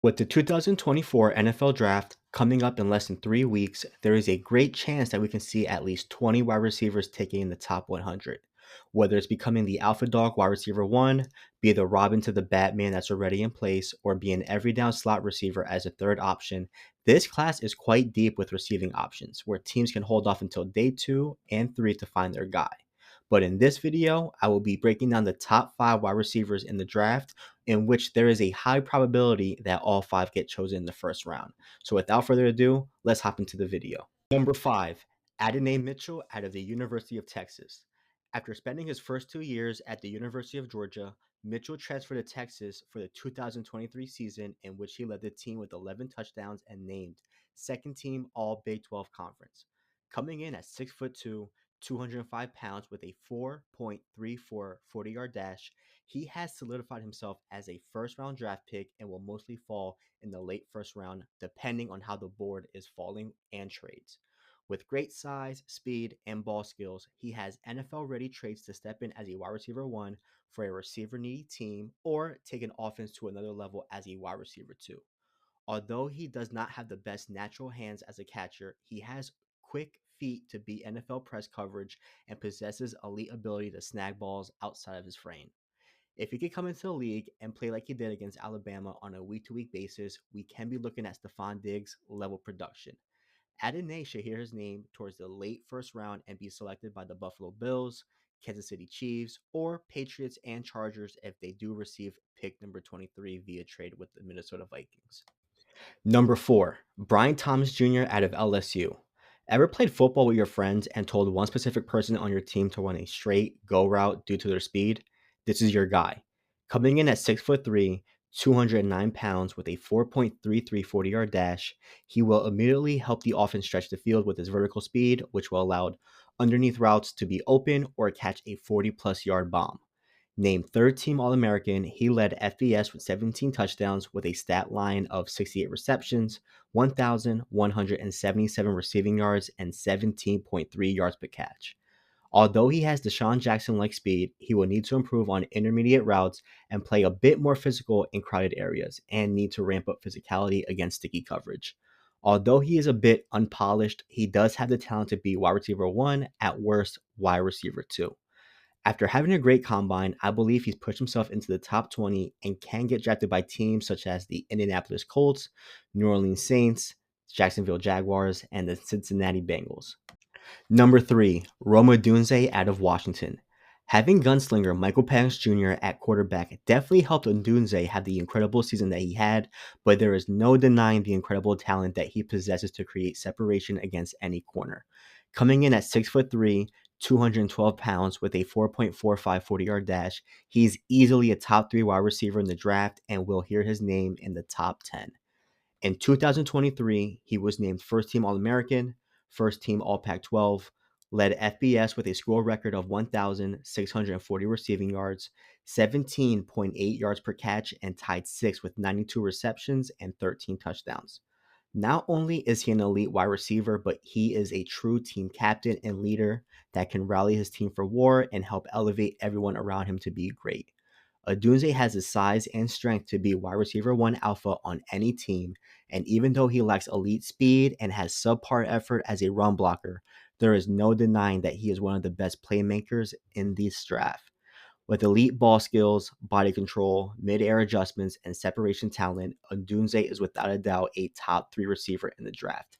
With the 2024 NFL Draft coming up in less than 3 weeks, there is a great chance that we can see at least 20 wide receivers taking in the top 100. Whether it's becoming the alpha dog wide receiver one, be the Robin to the Batman that's already in place, or be an every down slot receiver as a third option, this class is quite deep with receiving options, where teams can hold off until day 2 and 3 to find their guy. But in this video, I will be breaking down the top 5 wide receivers in the draft in which there is a high probability that all 5 get chosen in the first round. So without further ado, let's hop into the video. Number 5, Adonai Mitchell out of the University of Texas. After spending his first 2 years at the University of Georgia, Mitchell transferred to Texas for the 2023 season, in which he led the team with 11 touchdowns and named second team All Big 12 Conference. Coming in at 6'2", 205 pounds with a 4.34 40-yard dash, he has solidified himself as a first round draft pick and will mostly fall in the late first round, depending on how the board is falling and trades. With great size, speed, and ball skills, he has NFL ready traits to step in as a wide receiver one for a receiver needy team or take an offense to another level as a wide receiver two. Although he does not have the best natural hands as a catcher, he has quick feet to beat NFL press coverage and possesses elite ability to snag balls outside of his frame. If he could come into the league and play like he did against Alabama on a week to week basis, we can be looking at Stephon Diggs level production. Adonai should hear his name towards the late first round and be selected by the Buffalo Bills, Kansas City Chiefs, or Patriots and Chargers if they do receive pick number 23 via trade with the Minnesota Vikings. Number 4, Brian Thomas Jr. out of LSU. Ever played football with your friends and told one specific person on your team to run a straight go route due to their speed? This is your guy. Coming in at 6'3", 209 pounds with a 4.33 40-yard dash, he will immediately help the offense stretch the field with his vertical speed, which will allow underneath routes to be open or catch a 40-plus yard bomb. Named third team All American, he led FBS with 17 touchdowns with a stat line of 68 receptions, 1,177 receiving yards, and 17.3 yards per catch. Although he has Deshaun Jackson like speed, he will need to improve on intermediate routes and play a bit more physical in crowded areas and need to ramp up physicality against sticky coverage. Although he is a bit unpolished, he does have the talent to be wide receiver one, at worst, wide receiver two. After having a great combine, I believe he's pushed himself into the top 20 and can get drafted by teams such as the Indianapolis Colts, New Orleans Saints, Jacksonville Jaguars, and the Cincinnati Bengals. Number 3, Rome Odunze out of Washington. Having gunslinger Michael Penix Jr. at quarterback definitely helped Odunze have the incredible season that he had, but there is no denying the incredible talent that he possesses to create separation against any corner. Coming in at 6'3", 212 pounds with a 4.45 40-yard dash, he's easily a top 3 wide receiver in the draft and will hear his name in the top 10. In 2023, he was named first team All American, first team All Pac 12, led FBS with a school record of 1,640 receiving yards, 17.8 yards per catch, and tied 6th with 92 receptions and 13 touchdowns. Not only is he an elite wide receiver, but he is a true team captain and leader that can rally his team for war and help elevate everyone around him to be great. Odunze has the size and strength to be wide receiver one alpha on any team, and even though he lacks elite speed and has subpar effort as a run blocker, there is no denying that he is one of the best playmakers in this draft. With elite ball skills, body control, mid-air adjustments, and separation talent, Odunze is without a doubt a top 3 receiver in the draft.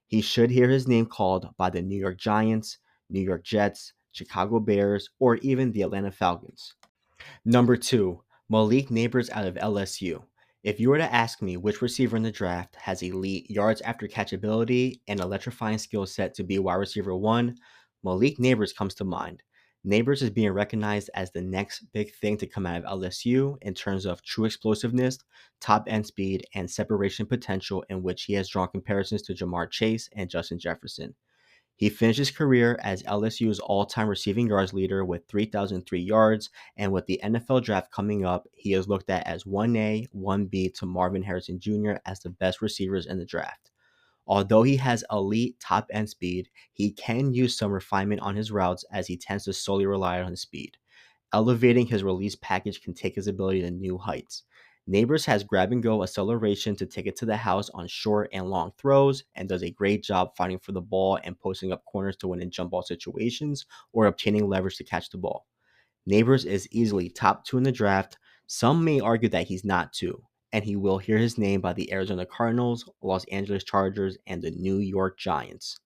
He should hear his name called by the New York Giants, New York Jets, Chicago Bears, or even the Atlanta Falcons. Number 2, Malik Nabers out of LSU. If you were to ask me which receiver in the draft has elite yards after catch ability and electrifying skill set to be wide receiver one, Malik Nabers comes to mind. Nabers is being recognized as the next big thing to come out of LSU in terms of true explosiveness, top end speed, and separation potential, in which he has drawn comparisons to Jamar Chase and Justin Jefferson. He finished his career as LSU's all-time receiving yards leader with 3,003 yards, and with the NFL draft coming up, he is looked at as 1A, 1B to Marvin Harrison Jr. as the best receivers in the draft. Although he has elite top-end speed, he can use some refinement on his routes as he tends to solely rely on his speed. Elevating his release package can take his ability to new heights. Neighbors has grab and go acceleration to take it to the house on short and long throws and does a great job fighting for the ball and posting up corners to win in jump ball situations or obtaining leverage to catch the ball. Neighbors is easily top 2 in the draft. Some may argue that he's not 2, and he will hear his name by the Arizona Cardinals, Los Angeles Chargers, and the New York Giants.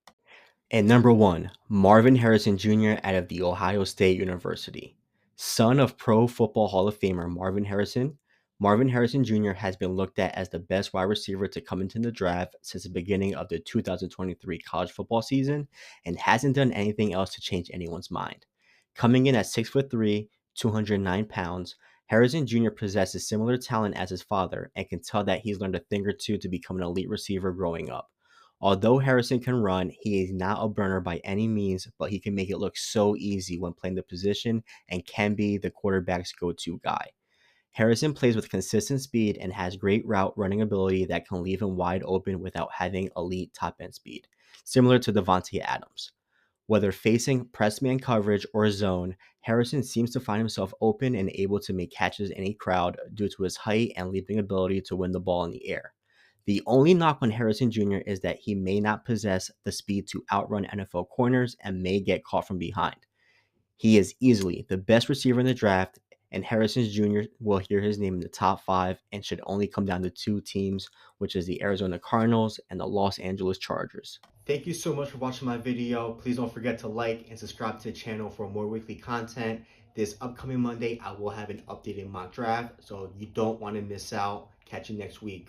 And number 1, Marvin Harrison Jr. out of the Ohio State University. Son of Pro Football Hall of Famer Marvin Harrison, Marvin Harrison Jr. has been looked at as the best wide receiver to come into the draft since the beginning of the 2023 college football season and hasn't done anything else to change anyone's mind. Coming in at 6'3", 209 pounds, Harrison Jr. possesses similar talent as his father and can tell that he's learned a thing or two to become an elite receiver growing up. Although Harrison can run, he is not a burner by any means, but he can make it look so easy when playing the position and can be the quarterback's go-to guy. Harrison plays with consistent speed and has great route running ability that can leave him wide open without having elite top-end speed, similar to Davante Adams. Whether facing press man coverage or zone, Harrison seems to find himself open and able to make catches in a crowd due to his height and leaping ability to win the ball in the air. The only knock on Harrison Jr. is that he may not possess the speed to outrun NFL corners and may get caught from behind. He is easily the best receiver in the draft, and Harrison Jr. will hear his name in the top 5 and should only come down to 2 teams, which is the Arizona Cardinals and the Los Angeles Chargers. Thank you so much for watching my video. Please don't forget to like and subscribe to the channel for more weekly content. This upcoming Monday, I will have an updated mock draft, so you don't want to miss out. Catch you next week.